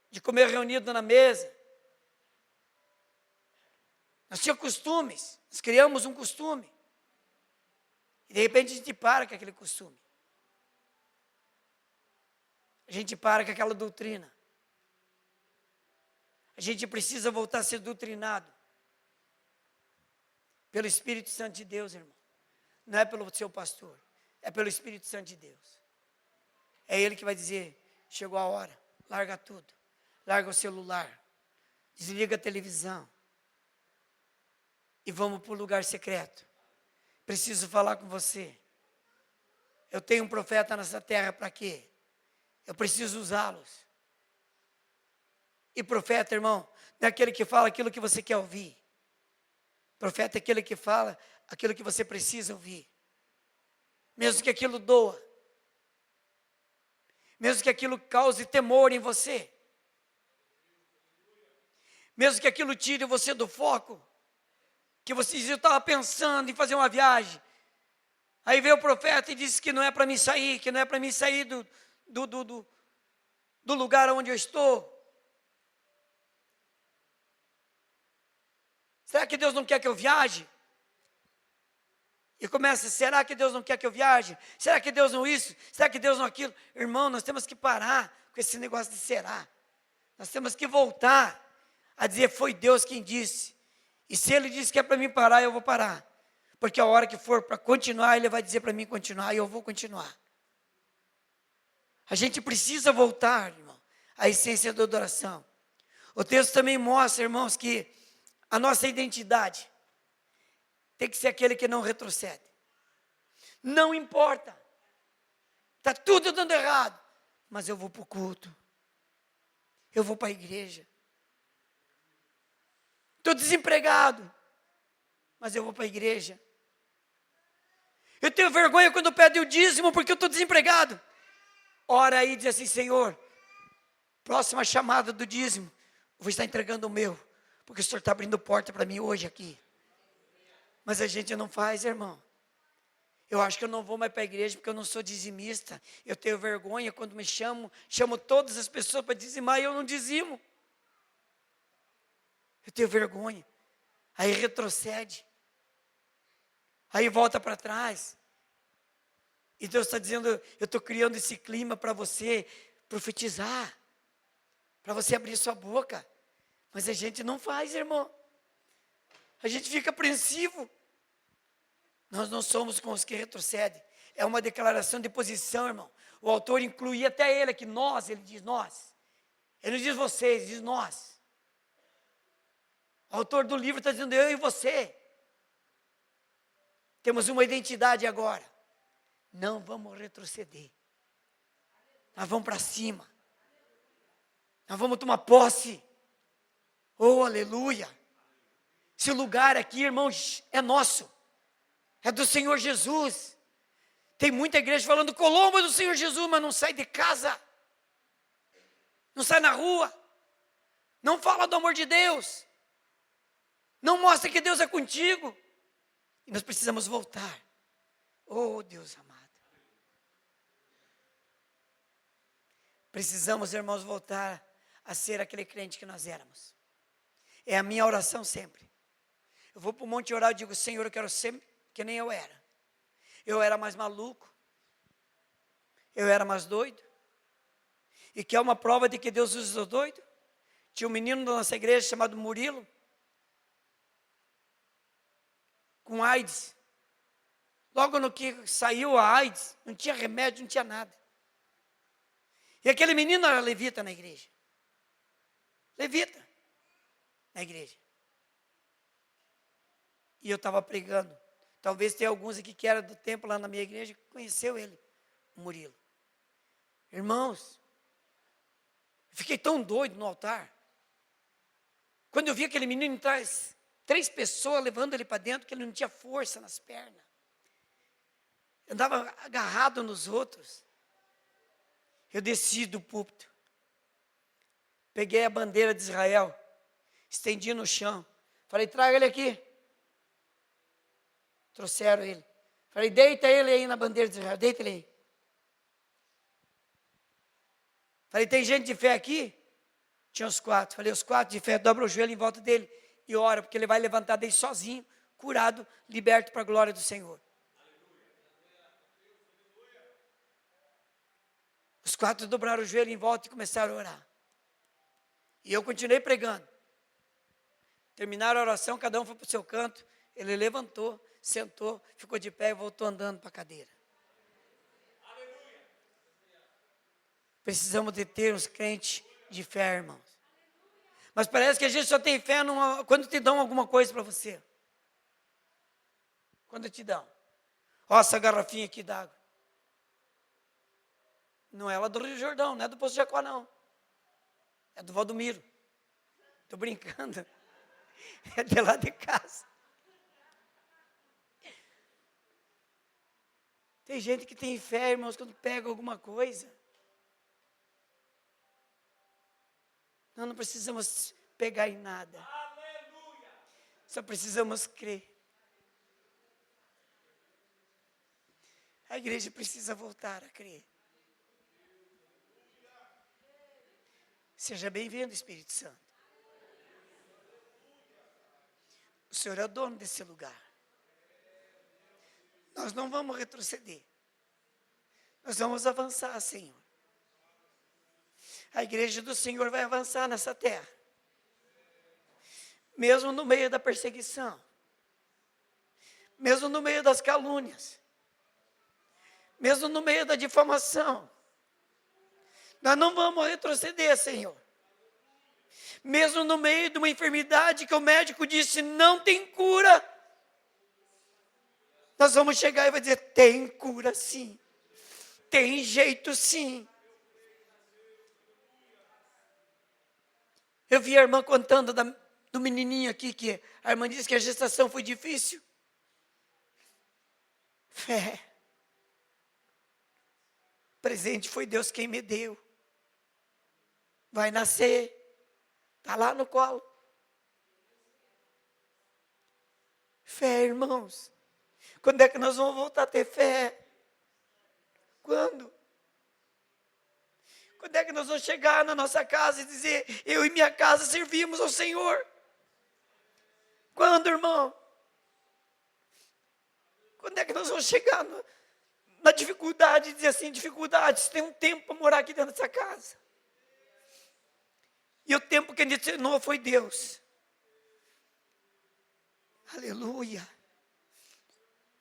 Speaker 1: de comer reunido na mesa. Nós tínhamos costumes, nós criamos um costume. E de repente a gente para com aquele costume. A gente para com aquela doutrina. A gente precisa voltar a ser doutrinado pelo Espírito Santo de Deus, irmão. Não é pelo seu pastor, é pelo Espírito Santo de Deus. É Ele que vai dizer, chegou a hora, larga tudo. Larga o celular, desliga a televisão e vamos para o lugar secreto. Preciso falar com você. Eu tenho um profeta nessa terra para quê? Eu preciso usá-los. E profeta, irmão, não é aquele que fala aquilo que você quer ouvir. Profeta é aquele que fala aquilo que você precisa ouvir. Mesmo que aquilo doa. Mesmo que aquilo cause temor em você. Mesmo que aquilo tire você do foco. Que você dizia, eu estava pensando em fazer uma viagem. Aí veio o profeta e disse que não é para mim sair, que não é para mim sair do lugar onde eu estou. Será que Deus não quer que eu viaje? E começa, será que Deus não quer que eu viaje? Será que Deus não isso? Será que Deus não aquilo? Irmão, nós temos que parar com esse negócio de será. Nós temos que voltar a dizer, foi Deus quem disse. E se Ele disse que é para mim parar, eu vou parar. Porque a hora que for para continuar, Ele vai dizer para mim continuar, e eu vou continuar. A gente precisa voltar, irmão, à essência da adoração. O texto também mostra, irmãos, que a nossa identidade tem que ser aquele que não retrocede. Não importa. Está tudo dando errado. Mas eu vou para o culto. Eu vou para a igreja. Estou desempregado. Mas eu vou para a igreja. Eu tenho vergonha quando pede o dízimo porque eu estou desempregado. Ora aí e diz assim, Senhor, próxima chamada do dízimo, eu vou estar entregando o meu. Porque o Senhor está abrindo porta para mim hoje aqui. Mas a gente não faz, irmão. Eu acho que eu não vou mais para a igreja porque eu não sou dizimista. Eu tenho vergonha quando me chamo todas as pessoas para dizimar e eu não dizimo. Eu tenho vergonha. Aí retrocede. Aí volta para trás. E Deus está dizendo, eu estou criando esse clima para você profetizar. Para você abrir sua boca. Mas a gente não faz, irmão. A gente fica apreensivo. Nós não somos com os que retrocedem. É uma declaração de posição, irmão. O autor inclui até ele aqui, nós, ele diz nós. Ele não diz vocês, ele diz nós. O autor do livro está dizendo eu e você. Temos uma identidade agora. Não vamos retroceder. Nós vamos para cima. Nós vamos tomar posse. Oh, aleluia. Esse lugar aqui, irmãos, é nosso. É do Senhor Jesus. Tem muita igreja falando Colombo é do Senhor Jesus, mas não sai de casa. Não sai na rua. Não fala do amor de Deus. Não mostra que Deus é contigo. E nós precisamos voltar. Oh, Deus amado. Precisamos, irmãos, voltar a ser aquele crente que nós éramos. É a minha oração sempre. Eu vou para o monte orar e digo, Senhor, eu quero ser que nem eu era. Eu era mais maluco. Eu era mais doido. E que é uma prova de que Deus usa os doidos. Tinha um menino da nossa igreja chamado Murilo. Com AIDS. Logo no que saiu a AIDS, não tinha remédio, não tinha nada. E aquele menino era levita na igreja. Levita na igreja. E eu estava pregando Talvez tenha alguns aqui que era do tempo lá na minha igreja, que conheceu ele, o Murilo. Irmãos, eu fiquei tão doido no altar. Quando eu vi aquele menino atrás, 3 pessoas levando ele para dentro, que ele não tinha força nas pernas. Andava agarrado nos outros. Eu desci do púlpito. Peguei a bandeira de Israel, estendi no chão. Falei, traga ele aqui. Trouxeram ele. Falei, deita ele aí na bandeira de Israel, deita ele aí. Falei, tem gente de fé aqui? Tinha os 4. Falei, os 4 de fé, dobra o joelho em volta dele e ora, porque ele vai levantar dele sozinho, curado, liberto para a glória do Senhor. Os 4 dobraram o joelho em volta e começaram a orar. E eu continuei pregando. Terminaram a oração, cada um foi para o seu canto. Ele levantou, sentou, ficou de pé e voltou andando para a cadeira. Precisamos de ter uns crentes de fé, irmãos. Mas parece que a gente só tem fé quando te dão alguma coisa para você. Quando te dão. Ó, essa garrafinha aqui d'água. Não é lá do Rio Jordão, não é do Poço de Jacó, não. É do Valdomiro. Estou brincando. É de lá de casa. Tem gente que tem fé, irmãos, quando pega alguma coisa. Nós não precisamos pegar em nada. Só precisamos crer. A igreja precisa voltar a crer. Seja bem-vindo, Espírito Santo. O Senhor é o dono desse lugar. Nós não vamos retroceder. Nós vamos avançar, Senhor. A igreja do Senhor vai avançar nessa terra. Mesmo no meio da perseguição. Mesmo no meio das calúnias. Mesmo no meio da difamação. Nós não vamos retroceder, Senhor. Mesmo no meio de uma enfermidade que o médico disse não tem cura. Nós vamos chegar e vai dizer, tem cura sim. Tem jeito sim. Eu vi a irmã contando do menininho aqui, que a irmã disse que a gestação foi difícil. Fé. Presente foi Deus quem me deu. Vai nascer. Está lá no colo. Fé, irmãos. Quando é que nós vamos voltar a ter fé? Quando? Quando é que nós vamos chegar na nossa casa e dizer, eu e minha casa servimos ao Senhor? Quando, irmão? Quando é que nós vamos chegar na dificuldade e dizer assim, dificuldade, você tem um tempo para morar aqui dentro dessa casa. E o tempo que a gente treinou foi Deus. Aleluia.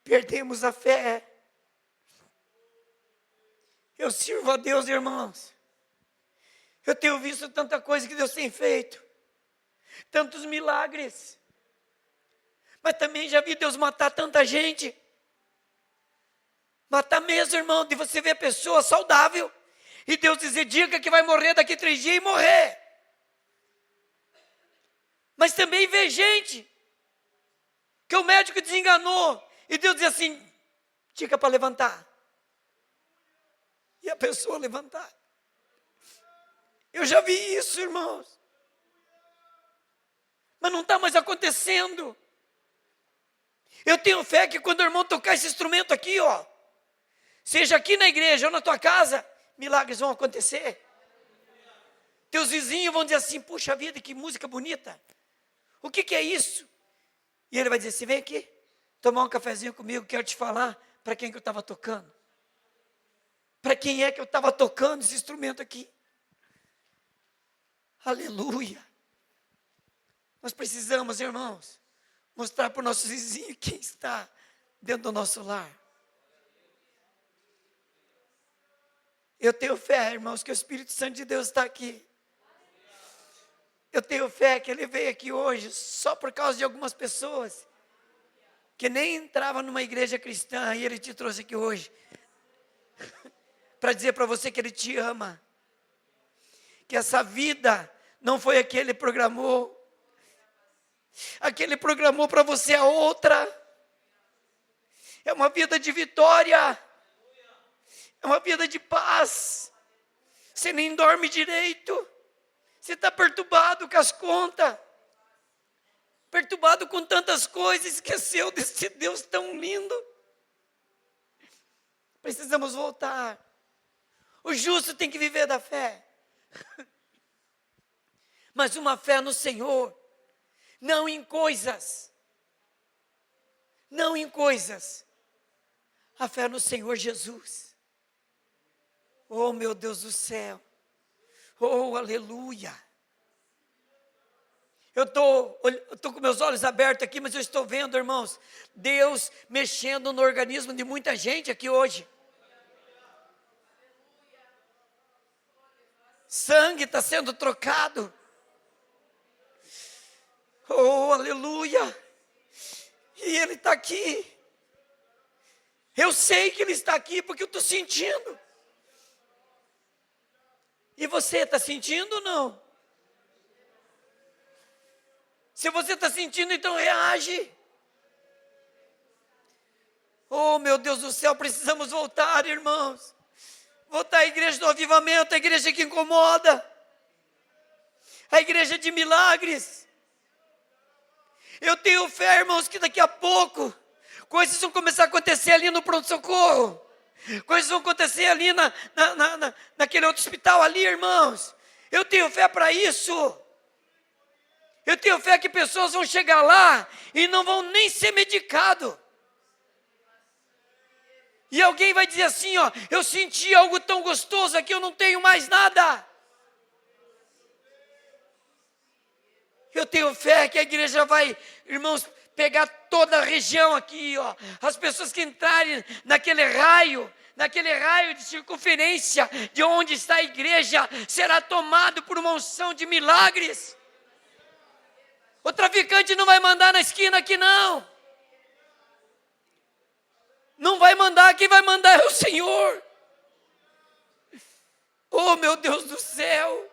Speaker 1: Perdemos a fé. Eu sirvo a Deus, irmãos. Eu tenho visto tanta coisa que Deus tem feito. Tantos milagres. Mas também já vi Deus matar tanta gente. Matar mesmo, irmão, de você ver a pessoa saudável. E Deus dizer, diga que vai morrer daqui 3 dias e morrer. Mas também vê gente que o médico desenganou. E Deus diz assim, diga para levantar. E a pessoa levantar. Eu já vi isso, irmãos. Mas não está mais acontecendo. Eu tenho fé que quando o irmão tocar esse instrumento aqui, ó, seja aqui na igreja ou na tua casa, milagres vão acontecer. Teus vizinhos vão dizer assim, puxa vida, que música bonita. O que é isso? E ele vai dizer assim, vem aqui, tomar um cafezinho comigo, quero te falar para quem que eu estava tocando. Para quem é que eu estava tocando esse instrumento aqui? Aleluia. Nós precisamos, irmãos, mostrar para o nosso vizinho quem está dentro do nosso lar. Eu tenho fé, irmãos, que o Espírito Santo de Deus está aqui. Eu tenho fé que Ele veio aqui hoje só por causa de algumas pessoas que nem entrava numa igreja cristã, e Ele te trouxe aqui hoje, para dizer para você que Ele te ama, que essa vida não foi a que Ele programou, a que Ele programou para você é outra, é uma vida de vitória, é uma vida de paz. Você nem dorme direito, você está perturbado com as contas, perturbado com tantas coisas, esqueceu desse Deus tão lindo. Precisamos voltar. O justo tem que viver da fé, mas uma fé no Senhor, não em coisas, não em coisas, a fé no Senhor Jesus. Oh, meu Deus do céu, oh, aleluia. Eu estou com meus olhos abertos aqui, mas eu estou vendo, irmãos, Deus mexendo no organismo de muita gente aqui hoje. Sangue está sendo trocado. Oh, aleluia. E Ele está aqui. Eu sei que Ele está aqui porque eu estou sentindo. E você está sentindo ou não? Se você está sentindo, então reage. Oh, meu Deus do céu, precisamos voltar, irmãos. Voltar à igreja do avivamento, a igreja que incomoda. A igreja de milagres. Eu tenho fé, irmãos, que daqui a pouco coisas vão começar a acontecer ali no pronto-socorro. Coisas vão acontecer ali naquele outro hospital ali, irmãos. Eu tenho fé para isso. Eu tenho fé que pessoas vão chegar lá e não vão nem ser medicados. E alguém vai dizer assim, ó, eu senti algo tão gostoso aqui, eu não tenho mais nada. Eu tenho fé que a igreja vai, irmãos, pegar toda a região aqui, ó. As pessoas que entrarem naquele raio de circunferência de onde está a igreja, será tomado por uma unção de milagres. O traficante não vai mandar na esquina aqui não. Não vai mandar, quem vai mandar é o Senhor. Oh, meu Deus do céu.